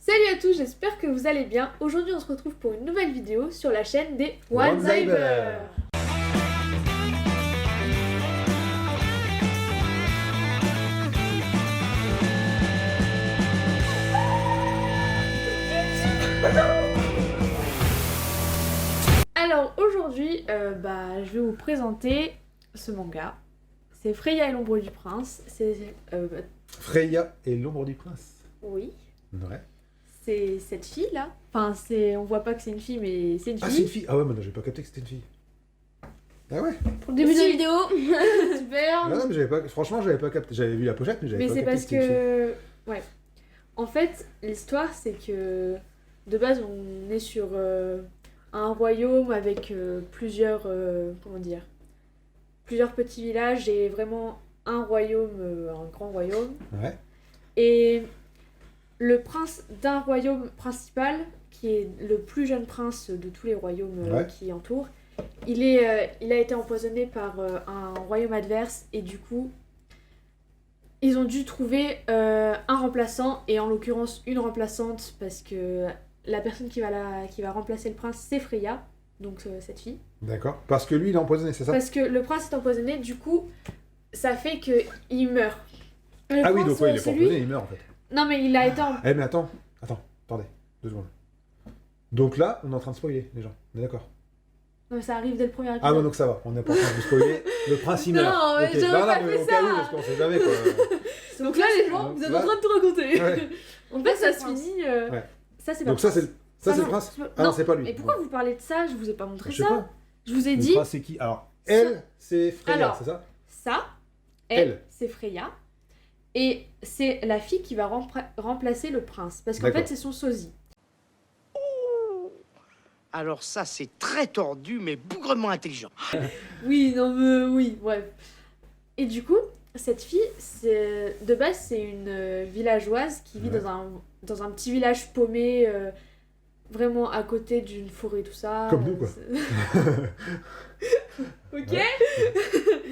Salut à tous, j'espère que vous allez bien. Aujourd'hui on se retrouve pour une nouvelle vidéo sur la chaîne des OneZyber. Alors aujourd'hui, je vais vous présenter ce manga. C'est Freya et l'ombre du prince. Freya et l'ombre du prince. Oui. Ouais. C'est cette fille là. Enfin, on voit pas que c'est une fille, mais c'est une fille. Ah, c'est une fille. Ah ouais, mais non, j'ai pas capté que c'était une fille. Ah ouais. Pour le début de la vidéo. Super. Non, mais franchement, j'avais pas capté. J'avais vu la pochette, mais j'avais pas capté. Mais c'est parce que. Ouais. En fait, l'histoire, c'est que. De base, on est sur un royaume avec plusieurs. Comment dire. Plusieurs petits villages et vraiment un royaume, un grand royaume. Ouais. Et le prince d'un royaume principal, qui est le plus jeune prince de tous les royaumes qui entourent, il a été empoisonné par un royaume adverse et du coup, ils ont dû trouver un remplaçant et en l'occurrence une remplaçante parce que la personne qui va remplacer le prince, c'est Freya, donc cette fille. D'accord. Parce que lui, il est empoisonné, c'est ça? Parce que le prince est empoisonné, du coup, ça fait qu'il meurt. Ah oui, donc ouais, il est pas empoisonné, il meurt en fait. Non, mais il a été en... Eh mais attends, attendez, 2 secondes. Donc là, on est en train de spoiler les gens, on est d'accord? Non, mais ça arrive dès le premier épisode. Ah ouais, donc ça va, on n'est pas en train de spoiler. Le prince, il meurt. Non, mais j'aurais pas fait au ça. cas où, parce qu'on sait jamais quoi. Donc là, les gens, vous êtes en train de tout raconter. Ouais. En fait, ça se finit... Ouais. Ça, c'est pas Donc ça, c'est le prince? Ah non, c'est pas lui. Mais pourquoi vous parlez de ça? Je vous ai pas montré Je sais ça. pas. Je vous ai Le dit... prince, c'est qui? Alors, elle, c'est Freya, Alors, c'est ça? Ça, elle. C'est Freya. Et c'est la fille qui va remplacer le prince. Parce qu'en fait, c'est son sosie. Alors ça, c'est très tordu, mais bougrement intelligent. Oui, non mais... Oui, bref. Et du coup, cette fille, de base, c'est une villageoise qui vit dans un petit village paumé, vraiment à côté d'une forêt, tout ça. Comme nous, quoi. Ok.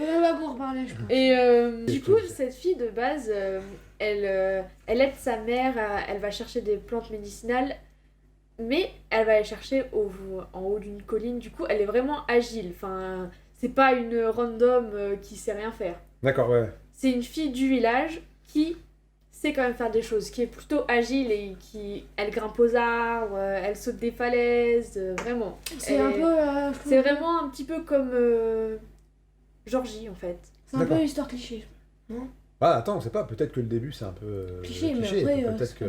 On va vous reparler, je pense. Et du coup, cette fille de base, elle aide sa mère, elle va chercher des plantes médicinales, mais elle va les chercher en haut d'une colline. Du coup, elle est vraiment agile. Enfin, c'est pas une random qui sait rien faire. D'accord, ouais. C'est une fille du village qui sait quand même faire des choses, qui est plutôt agile et elle grimpe aux arbres, elle saute des falaises, vraiment. C'est un peu... C'est vraiment un petit peu comme Georgie en fait. C'est un peu histoire cliché. Non? Ah, attends, on sait pas, peut-être que le début c'est un peu cliché, mais après, peut-être que...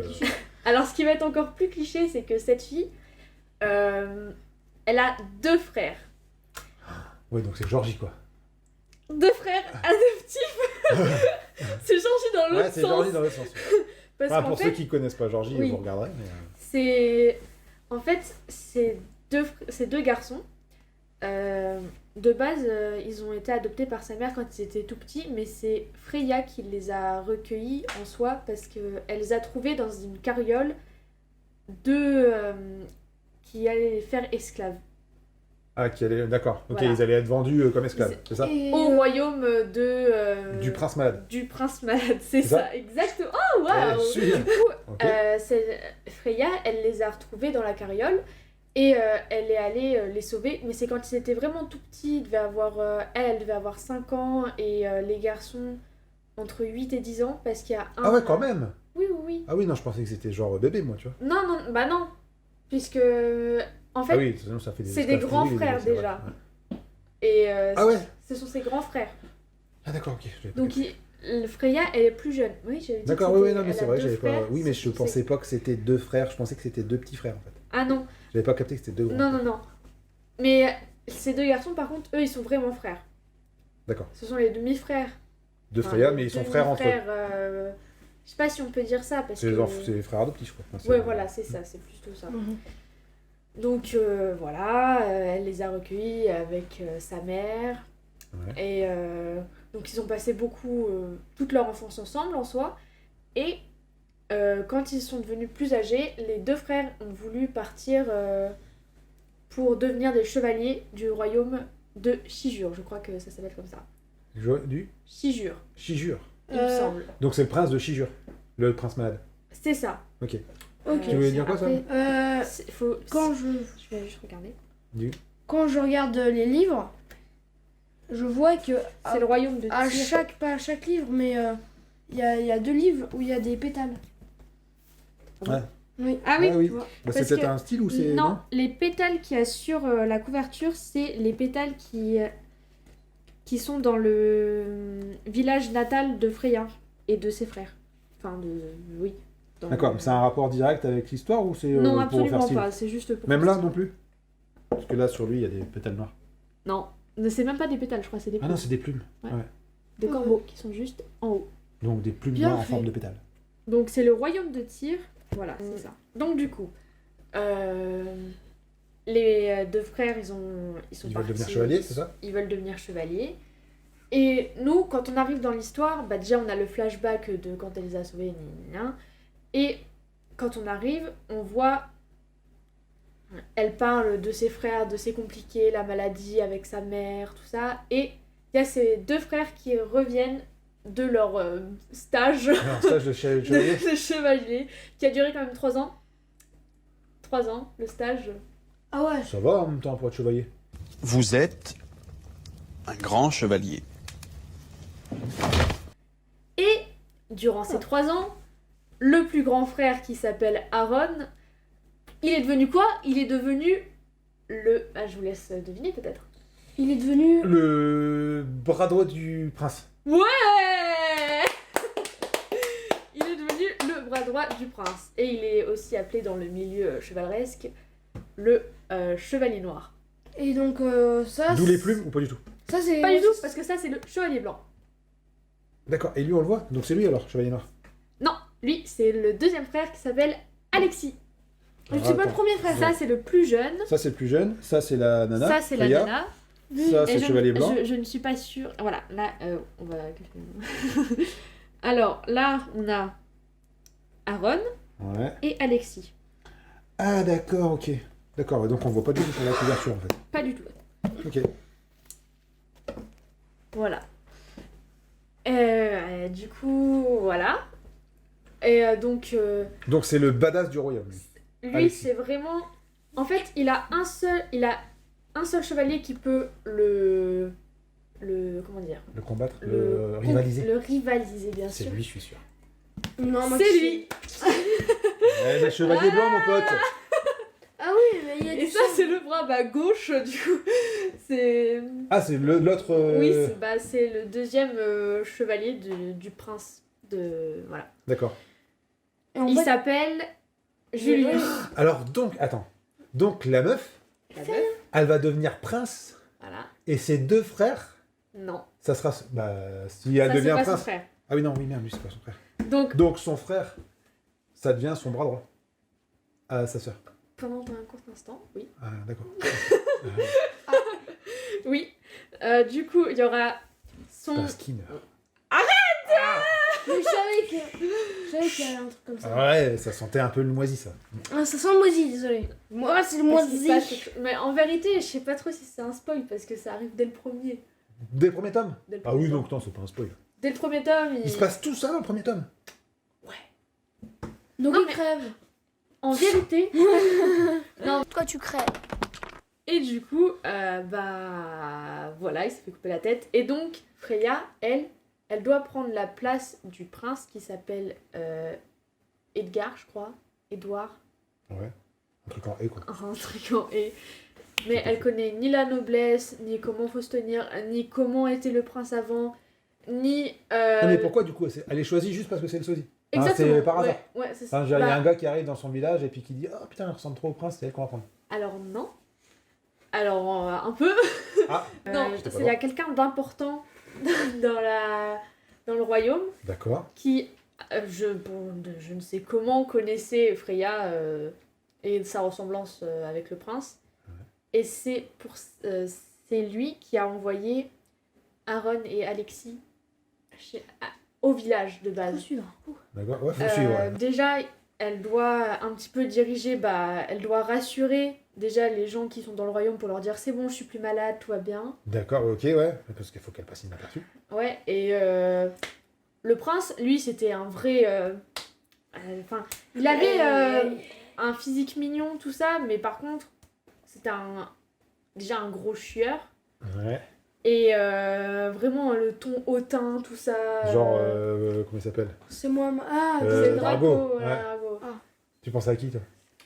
Alors, ce qui va être encore plus cliché, c'est que cette fille, elle a 2 frères. Ouais, donc c'est Georgie, quoi. 2 frères adoptifs. C'est Georgie dans l'autre sens. Ouais, c'est Georgie dans l'autre sens. Parce Ah, qu'en pour fait, ceux qui connaissent pas Georgie, oui. vous regarderez. Mais... c'est... En fait, c'est deux garçons. De base, ils ont été adoptés par sa mère quand ils étaient tout petits, mais c'est Freya qui les a recueillis en soi parce qu'elle les a trouvés dans une carriole qui allait les faire esclaves. Ah, qui allait... D'accord. Ok, Voilà. ils allaient être vendus comme esclaves, c'est ça? Au royaume de... Du prince malade. Du prince malade, c'est C'est ça ça, exactement. Oh, waouh! Je suis... Du coup, Ok. Freya, elle les a retrouvés dans la carriole et elle est allée les sauver. Mais c'est quand ils étaient vraiment tout petits, elle devait avoir 5 ans et les garçons entre 8 et 10 ans parce qu'il y a un... Ah ouais, quand même. Oui, oui, oui. Ah oui, non, je pensais que c'était genre bébé, moi, tu vois. Non, non, bah non. Puisque, en fait, Ah oui, sinon ça fait des c'est des esclaves grands pourris, frères c'est vrai, déjà. ouais. Et Ah ouais. ce sont ses grands frères. Ah d'accord, ok. j'avais pas Donc, compris. Freya, elle est plus jeune. Oui, j'avais dit D'accord, que oui, c'était- non, mais elle c'est a vrai, 2 j'avais pas... frères, Oui, mais je c'est- pensais pas que c'était 2 frères, je pensais que c'était 2 petits frères, en fait. Ah non, J'avais pas capté que c'était 2 grands. non, non, non. Mais ces 2 garçons, par contre, eux, ils sont vraiment frères. D'accord. Ce sont les demi-frères. De Enfin, Freya, les mais ils sont frères entre eux. demi-frères, je sais pas si on peut dire ça, parce C'est que... les frères adoptifs, je crois. Enfin, Ouais, voilà, c'est ça, c'est plutôt ça. Donc, voilà, elle les a recueillis avec sa mère. Ouais. Et donc, ils ont passé toute leur enfance ensemble, en soi. Et quand ils sont devenus plus âgés, les 2 frères ont voulu partir pour devenir des chevaliers du royaume de Shijur. Je crois que ça s'appelle comme ça. Du Shijur, Shijur. il me semble. Donc c'est le prince de Shijur, le prince malade. C'est ça. Ok. Ok. Tu voulais dire quoi, ça Euh, quand je... Je vais juste regarder. Dis. Quand je regarde les livres, je vois que C'est le royaume de à Tyr. pas à chaque livre, mais il y a 2 livres où il y a des pétales. Ouais. Oui. Ah oui, Ah oui. tu vois. Bah, Parce c'est peut-être que- un style ou c'est. Non, les pétales qu'il y a sur la couverture, c'est les pétales qui sont dans le village natal de Freya et de ses frères. Enfin, oui. dans D'accord, le- mais c'est un rapport direct avec l'histoire ou c'est Non, pour faire absolument style pas, c'est juste pour... Même faire là style. non plus Parce que là, sur lui, il y a des pétales noirs. Non, c'est même pas des pétales, je crois, c'est des Ah plumes. non, c'est des plumes. Ouais. Ouais. Des corbeaux qui sont juste en haut. Donc des plumes Bien noires en fait. forme de pétales. Donc c'est le royaume de Tyr. Voilà, c'est ça. Donc du coup, les deux frères, ils sont Ils veulent partis. devenir chevaliers, c'est ça? Ils veulent devenir chevaliers. Et nous, quand on arrive dans l'histoire, bah déjà on a le flashback de quand elle les a sauvés, et quand on arrive, on voit, elle parle de ses frères, de ses compliqués, la maladie avec sa mère, tout ça, et il y a ces deux frères qui reviennent de leur stage Un stage de chevalier. de chevalier, qui a duré quand même 3 ans. 3 ans, le stage. Ah ouais. Ça va en même temps pour être chevalier. Vous êtes un grand chevalier. Et durant ces 3 ans, le plus grand frère qui s'appelle Aaron, il est devenu quoi? Il est devenu le... Ah, je vous laisse deviner peut-être. Il est devenu... Le bras droit du prince. Ouais. Il est devenu le bras droit du prince. Et il est aussi appelé dans le milieu chevaleresque le chevalier noir. Et donc ça... D'où les plumes ou pas du tout? Ça c'est... Pas du tout, parce que ça c'est le chevalier blanc. D'accord, et lui on le voit? Donc c'est lui alors, chevalier noir. Non, lui c'est le deuxième frère qui s'appelle Alexis. C'est pas le Attends. premier frère. Ça c'est le plus jeune. Ça c'est le plus jeune, ça c'est la nana. Ça c'est la Freya. nana. Ça Et c'est le je- chevalier blanc. Je ne suis pas sûre. Voilà, là, on va. Alors, là, on a Aaron Ouais. et Alexis. Ah d'accord, ok. D'accord, ouais, donc on voit pas du tout sur la couverture en fait. Pas du tout. Ok. Voilà. Du coup, voilà. Et donc, Donc c'est le badass du royaume. lui. lui, Alexis. c'est vraiment. En fait, il a un seul chevalier qui peut le. Comment dire? Le combattre, le rivaliser. Le rivaliser, bien C'est sûr. lui, je suis sûr. Non, moi, C'est lui. Eh, le chevalier blanc, mon pote. Ah oui, mais il y a Et du ça, sang. c'est le bras gauche, du coup. C'est. Ah, c'est l'autre. Oui, c'est le deuxième chevalier du prince de... Voilà. D'accord. Et en Il fait, s'appelle Julius. Alors donc, attends. Donc la meuf, La meuf. elle va devenir prince Voilà. et ses deux frères, Non. ça sera. Bah, si elle Ça, c'est devient pas son prince. frère. Ah oui, non, oui, merde, lui, c'est pas son frère. Donc, Donc son frère, ça devient son bras droit. À sa sœur. pendant un court instant, oui. Ah, d'accord. Oui. Du coup, il y aura son... Parce qu'il meurt. mais je savais qu'il y avait un truc comme ça. Ah ouais, ça sentait un peu le moisi, ça. Ah, ça sent le moisi, désolé. Moi, c'est le Parce qu'il se passe moisi. quelque chose. Mais en vérité, je sais pas trop si c'est un spoil, parce que ça arrive dès le premier. Dès le premier tome. Dès le Ah premier oui, tome. donc non, c'est pas un spoil. Dès le premier tome, Il se passe tout ça dans le premier tome. Donc Non, il mais- crève. En vérité... non, Toi, tu crèves. et du coup, bah voilà, il s'est fait couper la tête. Et donc, Freya, elle doit prendre la place du prince qui s'appelle Edgar, je crois. Édouard, Ouais. Un truc en et quoi. un truc en et. Mais elle connaît ni la noblesse, ni comment faut se tenir, ni comment était le prince avant, ni. Non, mais pourquoi du coup elle est choisie juste parce que c'est le sosie? Ah, Exactement. c'est par hasard. Ouais, c'est Enfin, ça. il y a Bah, un gars qui arrive dans son village et puis qui dit oh putain, elle ressemble trop au prince, c'est elle qu'on va prendre. alors non. Alors un peu. Ah, Non, j'étais pas il y a quelqu'un d'important dans le royaume d'accord. qui, je ne sais comment, connaissait Freya et sa ressemblance avec le prince. Ouais. Et c'est lui qui a envoyé Aaron et Alexis au village de Faut base. suivre. D'accord, ouais, faut suivre. Ouais. Déjà, elle doit un petit peu diriger, elle doit rassurer déjà les gens qui sont dans le royaume pour leur dire c'est bon, je suis plus malade, tout va bien. D'accord, ok, ouais. Parce qu'il faut qu'elle passe inaperçue. Ouais, et le prince, lui, c'était un vrai Enfin, il avait un physique mignon, tout ça, mais par contre, c'était déjà un gros chieur. Ouais. Et vraiment le ton hautain, tout ça. Genre, comment il s'appelle? C'est moi. Ah, c'est Zelda. Drago, voilà, ouais. Drago. Tu penses à qui, toi?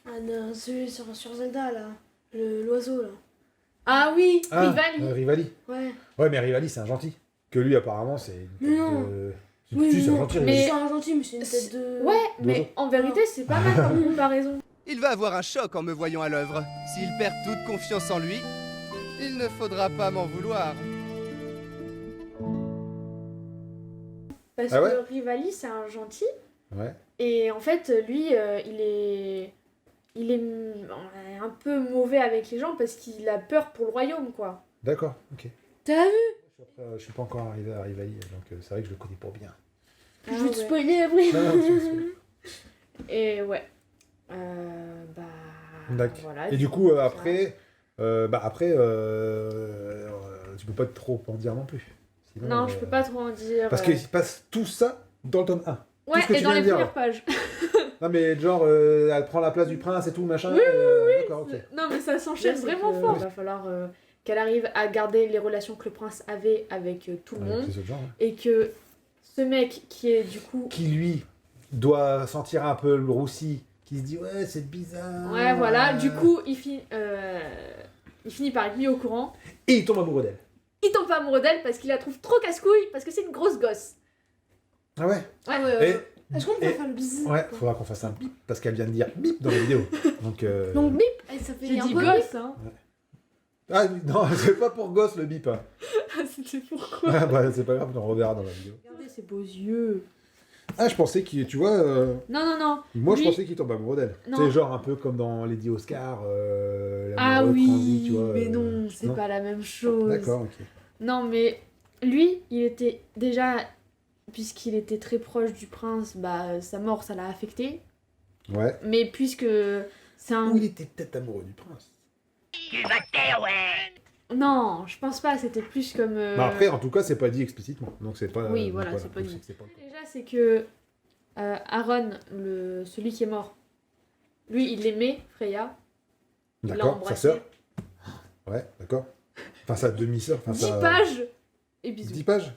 Ah non, celui sur Zelda là. L'oiseau là. Ah oui, Ah, Rivali. Rivali. Ouais. Ouais, mais Rivali, c'est un gentil. Que lui, apparemment, c'est une tête Non. de... Oui, Si, c'est un non, gentil, mais Rivali. c'est un gentil, mais c'est une tête de. Ouais, D'oiseau. mais en vérité, c'est pas mal comme comparaison. Il va avoir un choc en me voyant à l'œuvre. S'il perd toute confiance en lui, il ne faudra pas m'en vouloir. Parce Ah ouais que Rivali, c'est un gentil. Ouais. Et en fait, lui, il est un peu mauvais avec les gens parce qu'il a peur pour le royaume, quoi. D'accord, ok. T'as vu? Je suis pas encore arrivé à Rivali, donc c'est vrai que je le connais pas bien. Je vais te ouais. spoiler après. Non, non, tu me spoil. Et ouais. Bah. D'accord. Voilà, Et du coup, après, tu peux pas trop en dire non plus. Sinon, Non, je peux pas trop en dire. Parce qu'il se passe tout ça dans le tome 1. Ouais, ce que et tu dans viens les de dire, premières pages. Non, mais genre, elle prend la place du prince et tout, machin. Oui, D'accord, ok. Non, mais ça s'enchaîne Là, c'est vraiment que- fort. Il va falloir qu'elle arrive à garder les relations que le prince avait avec tout le Ouais, monde. c'est ce genre, hein. Et que ce mec qui est du coup. Qui, lui, doit sentir un peu le roussi, qui se dit, ouais, c'est bizarre. Ouais, voilà. Du coup, il finit par être mis au courant. Et il tombe amoureux d'elle. Il tombe pas amoureux d'elle parce qu'il la trouve trop casse-couille, parce que c'est une grosse gosse. Ah ouais Ah ouais, Et, Est-ce qu'on peut et- faire le bise? ouais, faudra qu'on fasse un bip, parce qu'elle vient de dire bip dans la vidéo. Donc, Donc bip, et ça fait J'ai un dit peu gosse, hein. Ah oui, non, c'est pas pour gosse le bip. Hein. C'était pourquoi. Ah bah, c'est pas grave, on reverra dans la vidéo. Regardez ses beaux yeux. Ah, je pensais qu'il, tu vois, Non, non, non. moi Lui- je pensais qu'il tombe amoureux d'elle. Non. C'est genre un peu comme dans Lady Oscar, Ah l'amoureux oui, transi, tu vois. mais non, c'est pas la même chose. D'accord, ok. Non, mais lui, il était déjà, puisqu'il était très proche du prince, bah sa mort, ça l'a affecté. Ouais. Mais puisque c'est un... Ou il était peut-être amoureux du prince. Non, je pense pas, c'était plus comme... Bah après, en tout cas, c'est pas dit explicitement. Donc c'est pas. Oui, donc voilà, c'est pas donc dit. c'est pas le cas. Déjà, c'est que Aaron, celui qui est mort, lui, il aimait Freya. Il l'a D'accord, sa embrassée. sœur. Ouais, d'accord. Enfin, sa demi-sœur. Enfin, 10 sa... pages et bisous. 10 pages.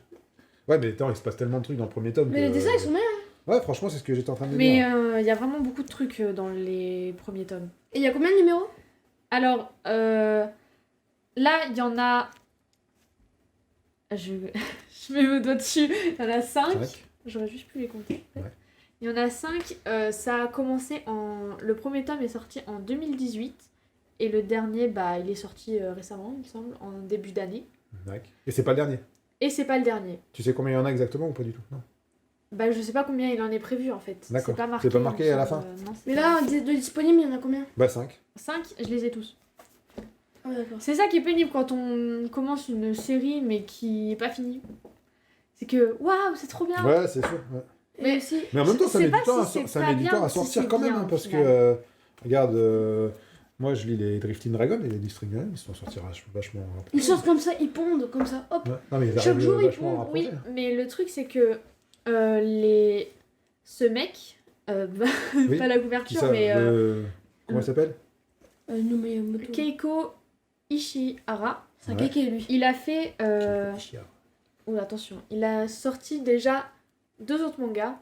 Ouais, mais attends, il se passe tellement de trucs dans le premier tome. Mais les que- dessins ils sont bien. Ouais, franchement, c'est ce que j'étais en train de Mais dire. il y a vraiment beaucoup de trucs dans les premiers tomes. Et il y a combien de numéros? Alors, là, il y en a... Je mets mon doigt dessus. Il y en a 5. 5. J'aurais juste pu les compter. En fait. Ouais. Il y en a 5. Ça a commencé en... Le premier tome est sorti en 2018. Et le dernier, bah, il est sorti récemment, il me semble, en début d'année. Et c'est pas le dernier. Et c'est pas le dernier. Tu sais combien il y en a exactement ou pas du tout? Non. Bah, je sais pas combien il en est prévu en fait. D'accord. C'est pas marqué. C'est pas marqué il me à la semble. fin Non, c'est Mais pas là, marqué. de disponibles, il y en a combien? Bah 5. 5, je les ai tous. Ah ouais, d'accord. C'est ça qui est pénible quand on commence une série mais qui est pas finie. C'est que waouh, c'est trop bien. Ouais, c'est sûr. Ouais. Mais- Mais aussi. Mais en même temps, Je ça sais met pas du temps, si c'est ça pas met du bien temps ou à si sortir c'est quand même, bien, hein, au parce final. que regarde, moi je lis les Drifting Dragon et les Drifting Dragon, ils sont sortis vachement. Ils sortent comme ça, ils pondent comme ça, hop. Ouais. Non mais ils Chaque arrivent jour, ils vachement font- rapprochés. Oui, mais le truc c'est que ce mec, Oui. pas la Qui couverture, ça, mais comment il s'appelle? Numayamoto. Keiko Ishihara, C'est un Ouais. kéké lui. il a fait... Chia. Oula, attention, il a sorti déjà 2 autres mangas,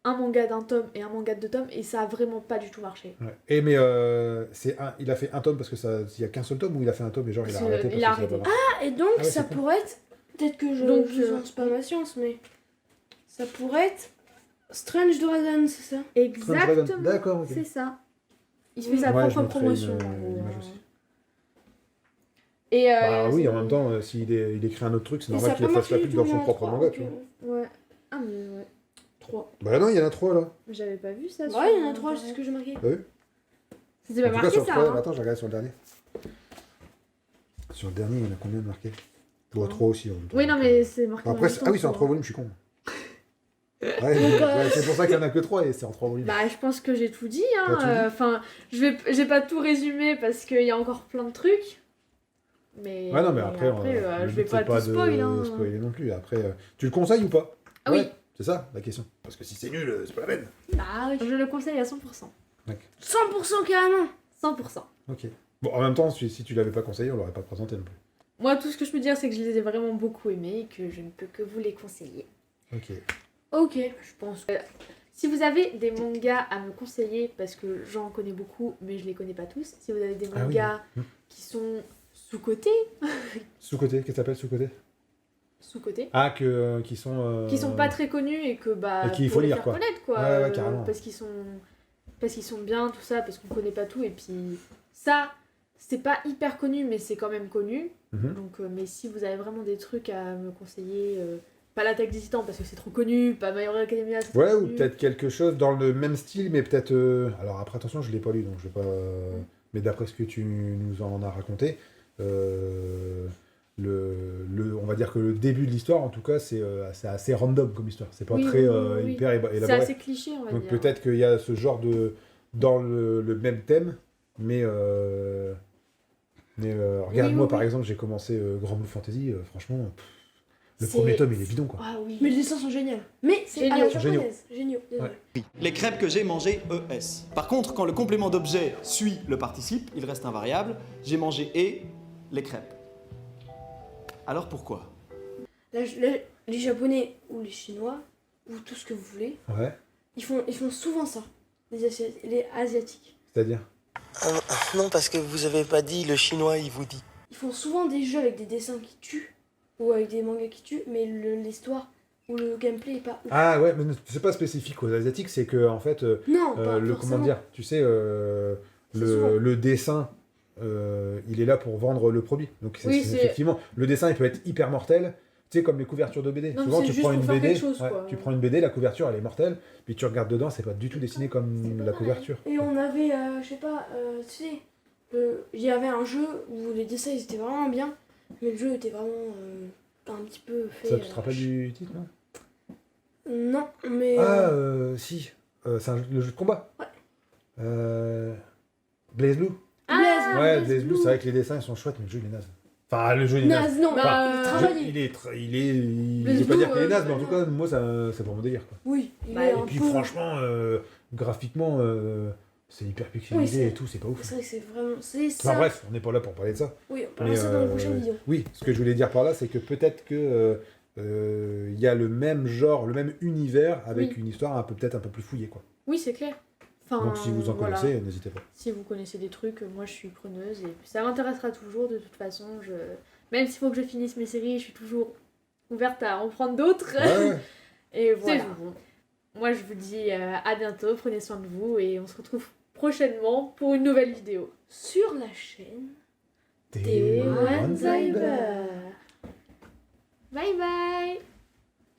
un manga d'1 tome et un manga de 2 tomes, et ça a vraiment pas du tout marché. Ouais. Et mais il a fait un tome parce que ça, il y a qu'un seul tome ou il a fait un tome et genre il a C'est- arrêté parce il a que ça a pas arrêté. marché. Ah, et donc Ah ouais, ça c'est pourrait être. Peut-être que je Donc, lance pas ma science, mais. Ça pourrait être. Strange Dragon, c'est ça? Exactement, D'accord, ok. c'est ça. Il fait sa Ouais, je propre mettrai promotion. une en gros, image hein. aussi. Et Bah oui, c'est- en même temps, s'il il écrit un autre truc, c'est Et normal ça qu'il a pas fasse la marché pub du dans tout, son il y en a propre trois, manga, ok. tu vois. Ouais. Ah mais ouais. 3. Bah non, il y en a 3 là. J'avais pas vu ça. Ouais, sur il y en a 3, c'est Internet. ce que j'ai marqué. T'as vu? C'était pas En tout cas, marqué sur ça. 3, hein. attends, je regarde sur le dernier. Sur le dernier, il y en a combien de marqués? Bon, Trois. 3 aussi en même temps. Oui, non, mais c'est marqué. Après, en même temps, ah oui, c'est en quoi. 3 volumes, je suis con. Ouais, c'est pour ça qu'il y en a que 3 et c'est en 3 volumes. Bah, je pense que j'ai tout dit. T'as tout dit Enfin, j'ai pas tout résumé parce qu'il y a encore plein de trucs. Mais Ouais, non, mais après, le je but, vais c'est pas tout spoil. de Hein. spoiler non plus. Après, tu le conseilles ou pas? Ah oui, C'est ça la question. Parce que si c'est nul, c'est pas la peine. Bah oui. Je le conseille à 100%. 100% carrément. 100%. Ok. Bon, en même temps, si tu l'avais pas conseillé, on l'aurait pas présenté non plus. Moi, tout ce que je peux dire, c'est que je les ai vraiment beaucoup aimés et que je ne peux que vous les conseiller. Ok. Ok, je pense. Si vous avez des mangas à me conseiller, parce que j'en connais beaucoup, mais je les connais pas tous, si vous avez des Ah oui. mangas qui sont sous-cotés, Sous-côté, qu'est-ce que t'appelles sous-côté? sous-cotés, Ah, qui sont... qui sont pas très connus et que bah Et qu'il faut faut les lire, faire quoi. connaître quoi, Ouais, carrément. parce qu'ils sont bien, tout ça, parce qu'on connaît pas tout, et puis ça, c'est pas hyper connu, mais c'est quand même connu. Mhm. Donc, mais si vous avez vraiment des trucs à me conseiller, pas l'Attaque des Titans parce que c'est trop connu, pas My Hero Academia, c'est trop Ouais, ou connu. peut-être quelque chose dans le même style, mais peut-être... Alors après, attention, je l'ai pas lu, donc je vais pas... Mais d'après ce que tu nous en as raconté, on va dire que le début de l'histoire, en tout cas, c'est assez random comme histoire. C'est pas Oui, très oui. hyper C'est élaboré. assez cliché, on va Donc dire. peut-être qu'il y a ce genre de... dans le même thème, mais regarde-moi oui, par oui. exemple, j'ai commencé Grand Blue Fantasy, franchement, le C'est- premier tome il est bidon quoi. Ah oui. Mais les dessins sont géniaux. Mais c'est à la Géniaux. japonaise. Géniaux. désolé. Ouais. Les crêpes que j'ai mangées, ES. Par contre, quand le complément d'objet suit le participe, il reste invariable. J'ai mangé et les crêpes. Alors pourquoi? Les japonais ou les chinois, ou tout ce que vous voulez, Ouais, ils font souvent ça. Les asiatiques. c'est-à-dire Non, parce que vous avez pas dit, le chinois, il vous dit. Ils font souvent des jeux avec des dessins qui tuent, ou avec des mangas qui tuent, mais l'histoire ou le gameplay est pas ouf. Ah ouais, mais c'est pas spécifique aux asiatiques, c'est que en fait, Non, pas comment forcément. dire, tu sais, C'est souvent. le dessin, il est là pour vendre le produit. Donc Oui, c'est- effectivement, le dessin il peut être hyper mortel. Tu sais, comme les couvertures de BD. Non, Souvent, c'est tu juste prends une pour faire BD, quelque chose, ouais, quoi. tu prends une BD, la couverture elle est mortelle, puis tu regardes dedans, c'est pas du tout dessiné comme la couverture. Et on avait, je sais pas, tu sais, il y avait un jeu où les dessins ils étaient vraiment bien, mais le jeu était vraiment un petit peu fait. Ça, tu te rappelles du titre, non? Non, mais. Ah, si. C'est le jeu de combat. Ouais. Blaze Blue. Ah, Ouais, Blaze Blaze Blue, Blue. c'est vrai que les dessins ils sont chouettes, mais le jeu il est naze. Enfin, le jeu il est naze. Naze, non, Bah, travaillé. Je Blaze vais pas Blue, dire qu'il est naze, mais en tout vraiment. cas, moi, c'est pour mon délire. Quoi. Oui, il Bah, est et un Et puis, peu. franchement, graphiquement, c'est hyper Oui, pixelisé c'est- et tout, c'est pas ouf. C'est vrai que c'est vraiment. C'est ça. Enfin, bref, on n'est pas là pour parler de ça. Oui, on parlera Mais, ça dans la prochaine vidéo. Oui, ce que je voulais dire par là, c'est que peut-être que il y a le même genre, le même univers avec Oui. une histoire peut-être un peu plus fouillée. Quoi. Oui, c'est clair. Enfin, Donc, si vous en voilà. connaissez, n'hésitez pas. Si vous connaissez des trucs, moi je suis preneuse et puis ça m'intéressera toujours de toute façon. Même s'il faut que je finisse mes séries, je suis toujours ouverte à en prendre d'autres. Ouais, ouais. Et voilà. bon. Moi je vous dis à bientôt, prenez soin de vous et on se retrouve prochainement pour une nouvelle vidéo. Sur la chaîne Des des One One Cyber.